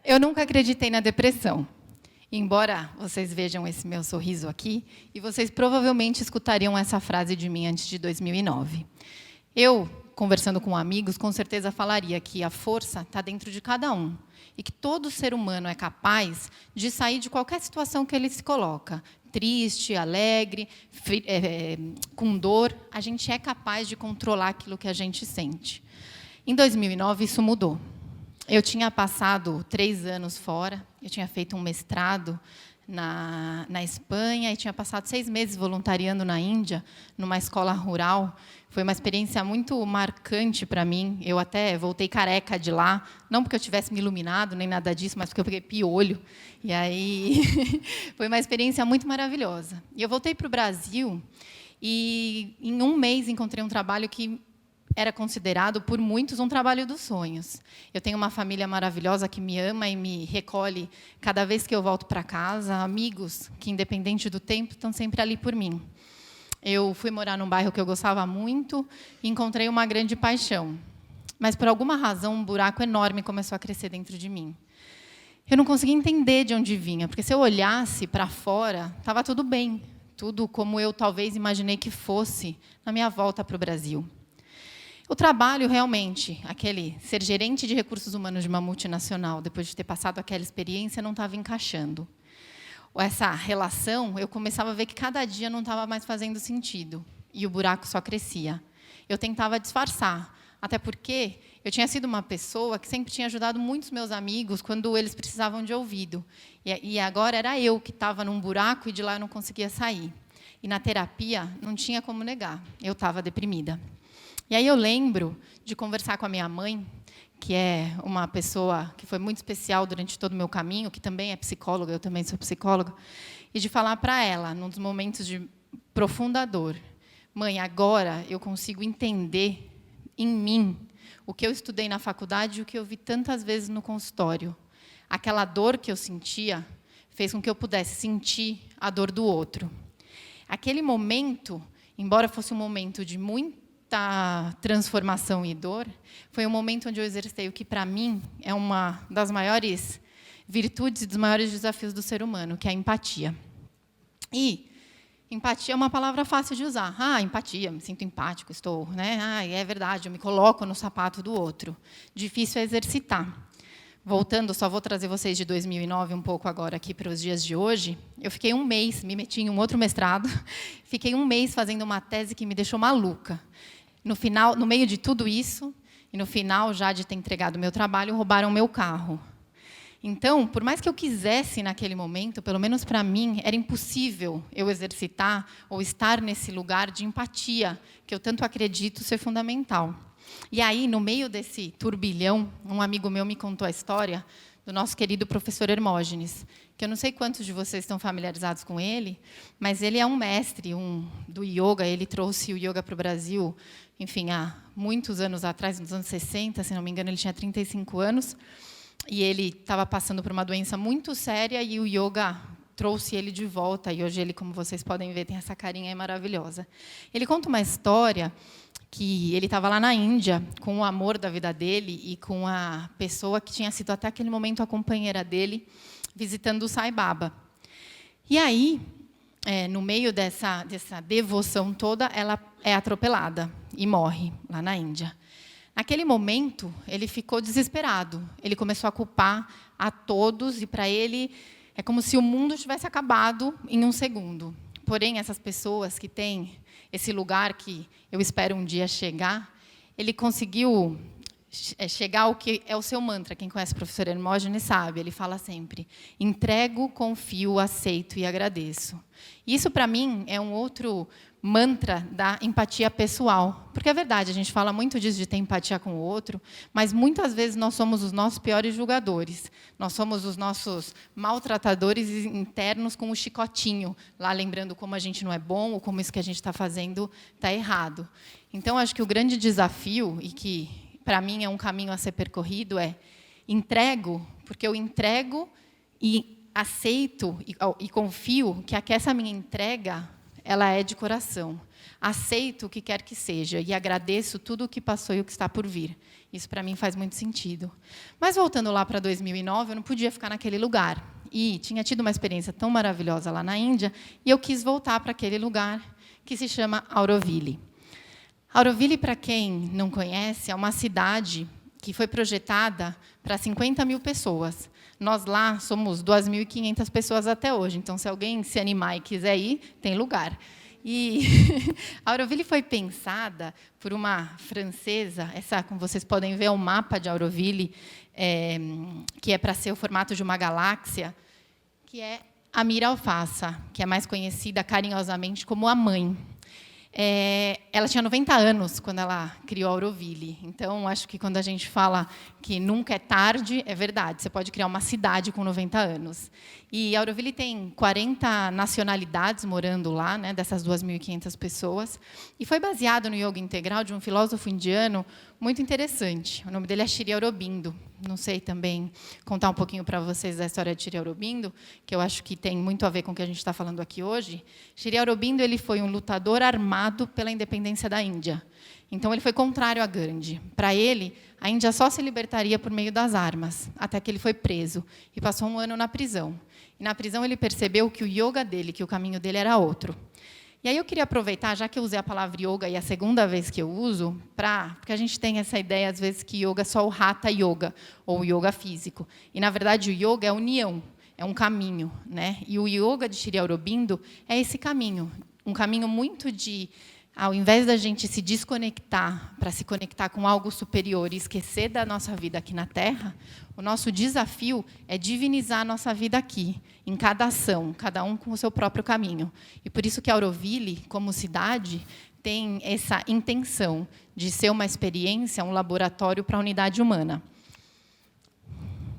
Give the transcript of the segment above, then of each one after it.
Eu nunca acreditei na depressão. Embora vocês vejam esse meu sorriso aqui, e vocês provavelmente escutariam essa frase de mim antes de 2009. Eu, conversando com amigos, com certeza falaria que a força está dentro de cada um. E que todo ser humano é capaz de sair de qualquer situação que ele se coloca. Triste, alegre, com dor, a gente é capaz de controlar aquilo que a gente sente. Em 2009, isso mudou. Eu tinha passado 3 anos fora, eu tinha feito um mestrado na Espanha e tinha passado 6 meses voluntariando na Índia, numa escola rural. Foi uma experiência muito marcante para mim. Eu até voltei careca de lá, não porque eu tivesse me iluminado, nem nada disso, mas porque eu peguei piolho. E aí foi uma experiência muito maravilhosa. E eu voltei para o Brasil e, em 1 mês, encontrei um trabalho que era considerado, por muitos, um trabalho dos sonhos. Eu tenho uma família maravilhosa que me ama e me recolhe cada vez que eu volto para casa, amigos que, independente do tempo, estão sempre ali por mim. Eu fui morar num bairro que eu gostava muito e encontrei uma grande paixão. Mas, por alguma razão, um buraco enorme começou a crescer dentro de mim. Eu não conseguia entender de onde vinha, porque se eu olhasse para fora, estava tudo bem, tudo como eu talvez imaginei que fosse na minha volta para o Brasil. O trabalho, realmente, aquele ser gerente de recursos humanos de uma multinacional, depois de ter passado aquela experiência, não estava encaixando. Essa relação, eu começava a ver que cada dia não estava mais fazendo sentido, e o buraco só crescia. Eu tentava disfarçar, até porque eu tinha sido uma pessoa que sempre tinha ajudado muitos meus amigos quando eles precisavam de ouvido. E agora era eu que estava num buraco e de lá eu não conseguia sair. E na terapia, não tinha como negar, eu estava deprimida. E aí eu lembro de conversar com a minha mãe, que é uma pessoa que foi muito especial durante todo o meu caminho, que também é psicóloga, eu também sou psicóloga, e de falar para ela, num dos momentos de profunda dor, mãe, agora eu consigo entender em mim o que eu estudei na faculdade e o que eu vi tantas vezes no consultório. Aquela dor que eu sentia fez com que eu pudesse sentir a dor do outro. Aquele momento, embora fosse um momento de muita transformação e dor, foi um momento onde eu exercitei o que, para mim, é uma das maiores virtudes e dos maiores desafios do ser humano, que é a empatia. E empatia é uma palavra fácil de usar. Empatia, me sinto empático, estou, né? É verdade, eu me coloco no sapato do outro. Difícil é exercitar. Voltando, só vou trazer vocês de 2009 um pouco agora aqui para os dias de hoje. Eu fiquei 1 mês, me meti em um outro mestrado, fiquei 1 mês fazendo uma tese que me deixou maluca. No final, no meio de tudo isso, e no final já de ter entregado o meu trabalho, roubaram meu carro. Então, por mais que eu quisesse naquele momento, pelo menos para mim, era impossível eu exercitar ou estar nesse lugar de empatia, que eu tanto acredito ser fundamental. E aí, no meio desse turbilhão, um amigo meu me contou a história do nosso querido professor Hermógenes, que eu não sei quantos de vocês estão familiarizados com ele, mas ele é um mestre do yoga, ele trouxe o yoga para o Brasil, enfim, há muitos anos atrás, nos anos 60, se não me engano, ele tinha 35 anos, e ele estava passando por uma doença muito séria, e o yoga trouxe ele de volta, e hoje ele, como vocês podem ver, tem essa carinha aí maravilhosa. Ele conta uma história que ele estava lá na Índia com o amor da vida dele e com a pessoa que tinha sido até aquele momento a companheira dele, visitando o Sai Baba. E aí, no meio dessa devoção toda, ela é atropelada e morre lá na Índia. Naquele momento, ele ficou desesperado. Ele começou a culpar a todos, e para ele é como se o mundo tivesse acabado em 1 segundo. Porém, essas pessoas que têm esse lugar que eu espero um dia chegar, ele conseguiu chegar ao que é o seu mantra. Quem conhece o professor Hermógenes sabe, ele fala sempre: entrego, confio, aceito e agradeço. Isso, para mim, é um outro mantra da empatia pessoal. Porque é verdade, a gente fala muito disso de ter empatia com o outro, mas muitas vezes nós somos os nossos piores julgadores. Nós somos os nossos maltratadores internos com o chicotinho, lá lembrando como a gente não é bom ou como isso que a gente está fazendo está errado. Então, acho que o grande desafio, e que, para mim, é um caminho a ser percorrido, é entrego, porque eu entrego e aceito e confio que essa minha entrega ela é de coração. Aceito o que quer que seja e agradeço tudo o que passou e o que está por vir. Isso, para mim, faz muito sentido. Mas, voltando lá para 2009, eu não podia ficar naquele lugar. E tinha tido uma experiência tão maravilhosa lá na Índia, e eu quis voltar para aquele lugar que se chama Auroville. Auroville, para quem não conhece, é uma cidade que foi projetada para 50 mil pessoas. Nós lá somos 2.500 pessoas até hoje. Então, se alguém se animar e quiser ir, tem lugar. E a Auroville foi pensada por uma francesa. Como vocês podem ver, é um mapa de Auroville, que é para ser o formato de uma galáxia, que é a Mira Alfassa, que é mais conhecida carinhosamente como a mãe. Ela tinha 90 anos quando ela criou a Auroville. Então, acho que quando a gente fala que nunca é tarde, é verdade. Você pode criar uma cidade com 90 anos. E a Auroville tem 40 nacionalidades morando lá, né, dessas 2.500 pessoas. E foi baseado no yoga integral de um filósofo indiano muito interessante. O nome dele é Sri Aurobindo. Não sei também contar um pouquinho para vocês da história de Sri Aurobindo, que eu acho que tem muito a ver com o que a gente está falando aqui hoje. Sri Aurobindo, ele foi um lutador armado pela independência da Índia. Então, ele foi contrário a Gandhi. Para ele, a Índia só se libertaria por meio das armas, até que ele foi preso e passou 1 ano na prisão. E, na prisão, ele percebeu que o yoga dele, que o caminho dele era outro. E aí eu queria aproveitar, já que eu usei a palavra yoga, e é a segunda vez que eu uso, porque a gente tem essa ideia, às vezes, que yoga é só o hatha yoga, ou o yoga físico. E, na verdade, o yoga é a união, é um caminho, né? E o yoga de Sri Aurobindo é esse caminho, um caminho muito de, ao invés da gente se desconectar para se conectar com algo superior e esquecer da nossa vida aqui na Terra, o nosso desafio é divinizar a nossa vida aqui, em cada ação, cada um com o seu próprio caminho. E por isso que Auroville, como cidade, tem essa intenção de ser uma experiência, um laboratório para a unidade humana.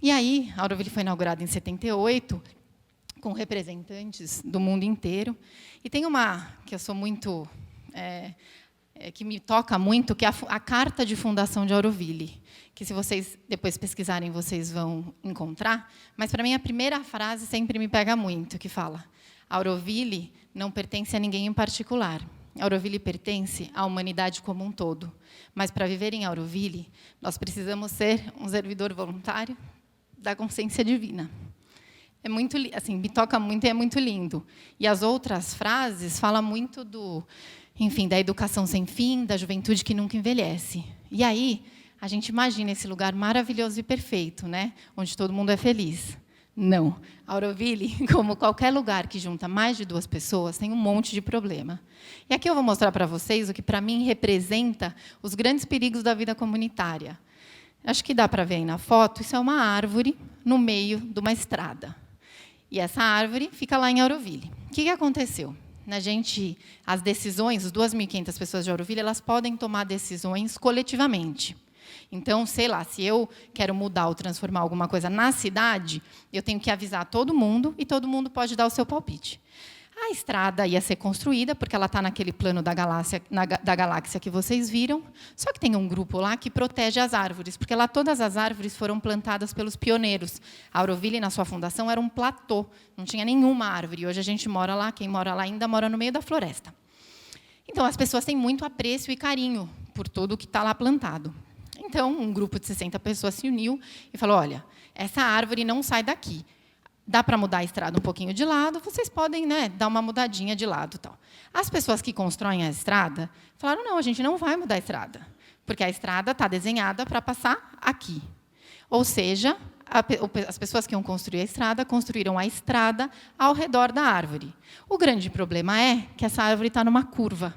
E aí, a Auroville foi inaugurada em 78, com representantes do mundo inteiro. E tem uma que eu sou muito... que me toca muito, que é a carta de fundação de Auroville, que, se vocês depois pesquisarem, vocês vão encontrar. Mas, para mim, a primeira frase sempre me pega muito, que fala: Auroville não pertence a ninguém em particular. Auroville pertence à humanidade como um todo. Mas, para viver em Auroville, nós precisamos ser um servidor voluntário da consciência divina. É muito, assim, me toca muito e é muito lindo. E as outras frases falam muito da educação sem fim, da juventude que nunca envelhece. E aí, a gente imagina esse lugar maravilhoso e perfeito, né? Onde todo mundo é feliz. Não. Auroville, como qualquer lugar que junta mais de 2 pessoas, tem um monte de problema. E aqui eu vou mostrar para vocês o que, para mim, representa os grandes perigos da vida comunitária. Acho que dá para ver aí na foto, isso é uma árvore no meio de uma estrada. E essa árvore fica lá em Auroville. O que aconteceu? As decisões, as 2.500 pessoas de Auroville, elas podem tomar decisões coletivamente. Então, sei lá, se eu quero mudar ou transformar alguma coisa na cidade, eu tenho que avisar todo mundo e todo mundo pode dar o seu palpite. A estrada ia ser construída, porque ela está naquele plano da galáxia que vocês viram, só que tem um grupo lá que protege as árvores, porque lá todas as árvores foram plantadas pelos pioneiros. A Auroville, na sua fundação, era um platô, não tinha nenhuma árvore. Hoje a gente mora lá, quem mora lá ainda mora no meio da floresta. Então, as pessoas têm muito apreço e carinho por tudo que está lá plantado. Então, um grupo de 60 pessoas se uniu e falou: olha, essa árvore não sai daqui. Dá para mudar a estrada um pouquinho de lado, vocês podem, né, dar uma mudadinha de lado. Tal. As pessoas que constroem a estrada falaram: não, a gente não vai mudar a estrada, porque a estrada está desenhada para passar aqui. Ou seja, as pessoas que iam construir a estrada construíram a estrada ao redor da árvore. O grande problema é que essa árvore está numa curva.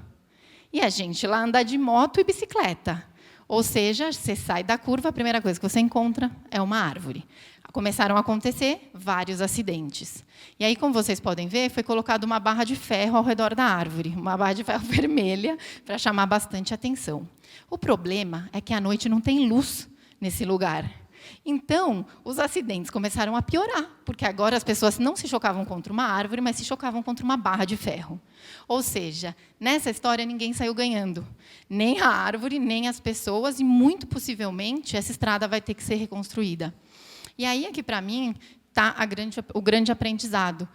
E a gente lá anda de moto e bicicleta. Ou seja, você sai da curva, a primeira coisa que você encontra é uma árvore. Começaram a acontecer vários acidentes. E aí, como vocês podem ver, foi colocada uma barra de ferro ao redor da árvore, uma barra de ferro vermelha, para chamar bastante atenção. O problema é que à noite não tem luz nesse lugar. Então, os acidentes começaram a piorar, porque agora as pessoas não se chocavam contra uma árvore, mas se chocavam contra uma barra de ferro. Ou seja, nessa história ninguém saiu ganhando, nem a árvore, nem as pessoas, e muito possivelmente essa estrada vai ter que ser reconstruída. E aí é que, para mim, está o grande aprendizado,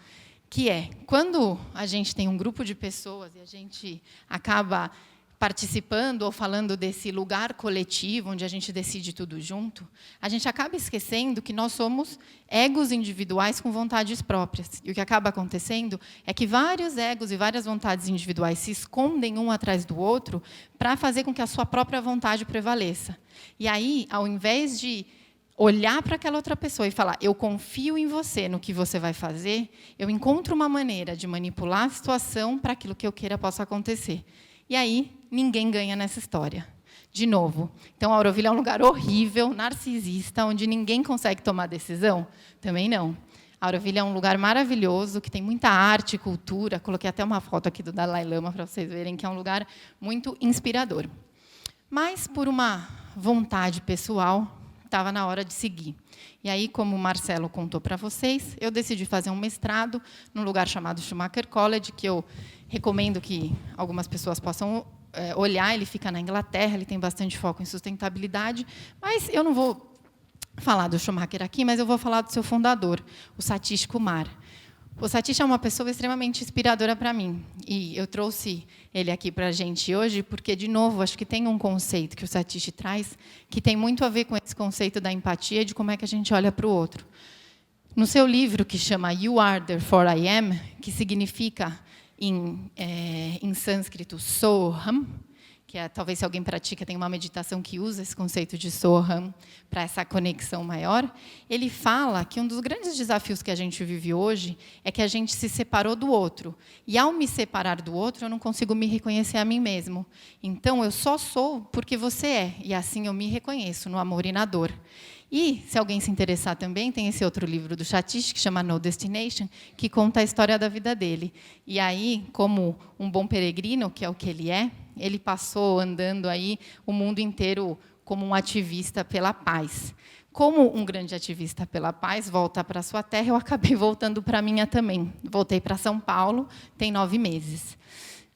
que é, quando a gente tem um grupo de pessoas e a gente acaba participando ou falando desse lugar coletivo, onde a gente decide tudo junto, a gente acaba esquecendo que nós somos egos individuais com vontades próprias. E o que acaba acontecendo é que vários egos e várias vontades individuais se escondem um atrás do outro para fazer com que a sua própria vontade prevaleça. E aí, ao invés de olhar para aquela outra pessoa e falar, eu confio em você, no que você vai fazer, eu encontro uma maneira de manipular a situação para aquilo que eu queira possa acontecer. E aí, ninguém ganha nessa história. De novo. Então, a Auroville é um lugar horrível, narcisista, onde ninguém consegue tomar decisão? Também não. A Auroville é um lugar maravilhoso, que tem muita arte, cultura. Coloquei até uma foto aqui do Dalai Lama para vocês verem que é um lugar muito inspirador. Mas, por uma vontade pessoal, estava na hora de seguir. E aí, como o Marcelo contou para vocês, eu decidi fazer um mestrado num lugar chamado Schumacher College, que eu recomendo que algumas pessoas possam olhar. Ele fica na Inglaterra, ele tem bastante foco em sustentabilidade, mas eu não vou falar do Schumacher aqui, mas eu vou falar do seu fundador, o Satish Kumar. O Satish é uma pessoa extremamente inspiradora para mim. E eu trouxe ele aqui para a gente hoje porque, de novo, acho que tem um conceito que o Satish traz que tem muito a ver com esse conceito da empatia e de como é que a gente olha para o outro. No seu livro, que chama You Are, Therefore I Am, que significa, em sânscrito, Soham, que é, talvez se alguém pratica, tem uma meditação que usa esse conceito de Soham para essa conexão maior, ele fala que um dos grandes desafios que a gente vive hoje é que a gente se separou do outro. E, ao me separar do outro, eu não consigo me reconhecer a mim mesmo. Então, eu só sou porque você é, e assim eu me reconheço no amor e na dor. E, se alguém se interessar também, tem esse outro livro do Satish, que chama No Destination, que conta a história da vida dele. E aí, como um bom peregrino, que é o que ele passou andando aí o mundo inteiro como um ativista pela paz. Como um grande ativista pela paz volta para a sua terra, eu acabei voltando para a minha também. Voltei para São Paulo, tem 9 meses.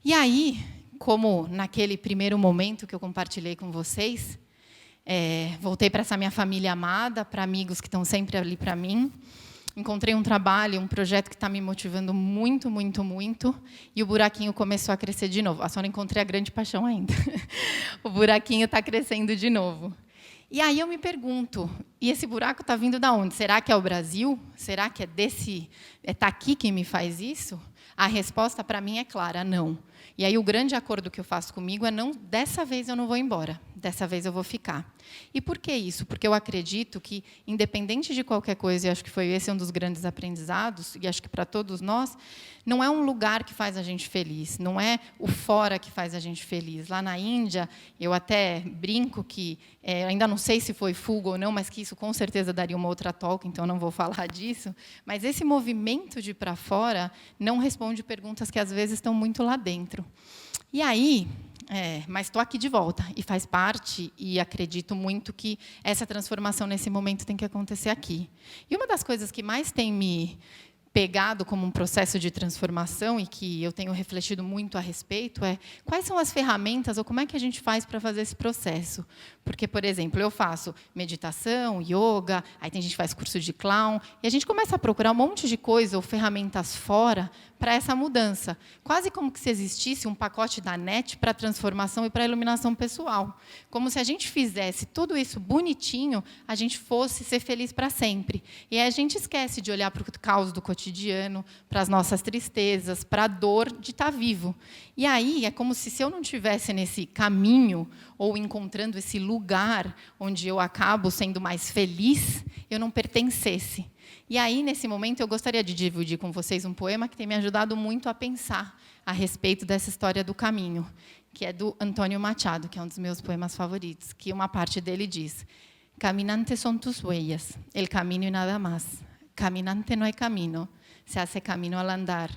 E aí, como naquele primeiro momento que eu compartilhei com vocês, voltei para essa minha família amada, para amigos que estão sempre ali para mim. Encontrei um trabalho, um projeto que está me motivando muito, muito, muito. E o buraquinho começou a crescer de novo. Só não encontrei a grande paixão ainda. O buraquinho está crescendo de novo. E aí eu me pergunto, e esse buraco está vindo de onde? Será que é o Brasil? Será que está aqui que me faz isso? A resposta para mim é clara, não. E aí o grande acordo que eu faço comigo é não, dessa vez eu não vou embora, dessa vez eu vou ficar. E por que isso? Porque eu acredito que, independente de qualquer coisa, e acho que foi esse um dos grandes aprendizados, e acho que para todos nós, não é um lugar que faz a gente feliz, não é o fora que faz a gente feliz. Lá na Índia, eu até brinco que, ainda não sei se foi fuga ou não, mas que isso com certeza daria uma outra talk, então não vou falar disso, mas esse movimento de ir para fora não responde perguntas que às vezes estão muito lá dentro. E aí, mas estou aqui de volta, e faz parte, e acredito muito que essa transformação nesse momento tem que acontecer aqui. E uma das coisas que mais tem me pegado como um processo de transformação e que eu tenho refletido muito a respeito é quais são as ferramentas ou como é que a gente faz para fazer esse processo. Porque, por exemplo, eu faço meditação, yoga, aí tem gente que faz curso de clown, e a gente começa a procurar um monte de coisa ou ferramentas fora para essa mudança. Quase como se existisse um pacote da NET para transformação e para iluminação pessoal. Como se a gente fizesse tudo isso bonitinho, a gente fosse ser feliz para sempre. E aí a gente esquece de olhar para o caos do cotidiano, para as nossas tristezas, para a dor de estar vivo. E aí é como se eu não estivesse nesse caminho ou encontrando esse lugar onde eu acabo sendo mais feliz, eu não pertencesse. E aí, nesse momento, eu gostaria de dividir com vocês um poema que tem me ajudado muito a pensar a respeito dessa história do caminho, que é do Antônio Machado, que é um dos meus poemas favoritos, que uma parte dele diz: Caminante son tus huellas, el camino y nada más. Caminante no hay camino, se hace camino al andar.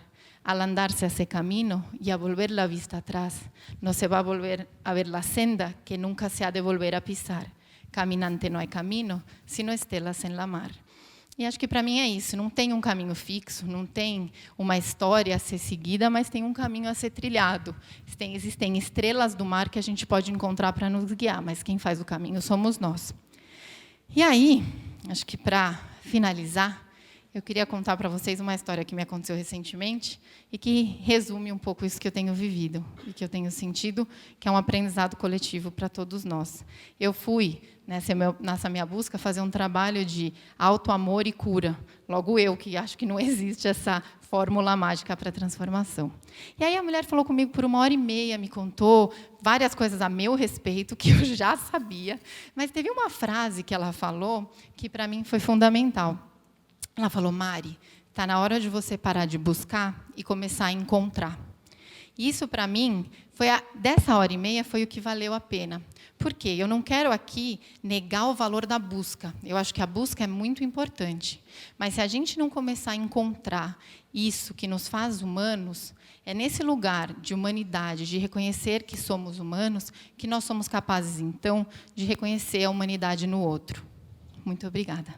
Al andar se hace camino y a volver la vista atrás. No se va a volver a ver la senda que nunca se ha de volver a pisar. Caminante no hay camino, sino estelas en la mar. E acho que para mim é isso, não tem um caminho fixo, não tem uma história a ser seguida, mas tem um caminho a ser trilhado. Existem estrelas do mar que a gente pode encontrar para nos guiar, mas quem faz o caminho somos nós. E aí, acho que para finalizar, eu queria contar para vocês uma história que me aconteceu recentemente e que resume um pouco isso que eu tenho vivido e que eu tenho sentido, que é um aprendizado coletivo para todos nós. Eu fui, nessa minha busca, fazer um trabalho de autoamor e cura. Logo eu, que acho que não existe essa fórmula mágica para a transformação. E aí a mulher falou comigo por 1h30, me contou várias coisas a meu respeito, que eu já sabia, mas teve uma frase que ela falou que, para mim, foi fundamental. Ela falou: Mari, está na hora de você parar de buscar e começar a encontrar. Isso, para mim, dessa 1h30 foi o que valeu a pena. Por quê? Eu não quero aqui negar o valor da busca. Eu acho que a busca é muito importante. Mas se a gente não começar a encontrar isso que nos faz humanos, é nesse lugar de humanidade, de reconhecer que somos humanos, que nós somos capazes, então, de reconhecer a humanidade no outro. Muito obrigada.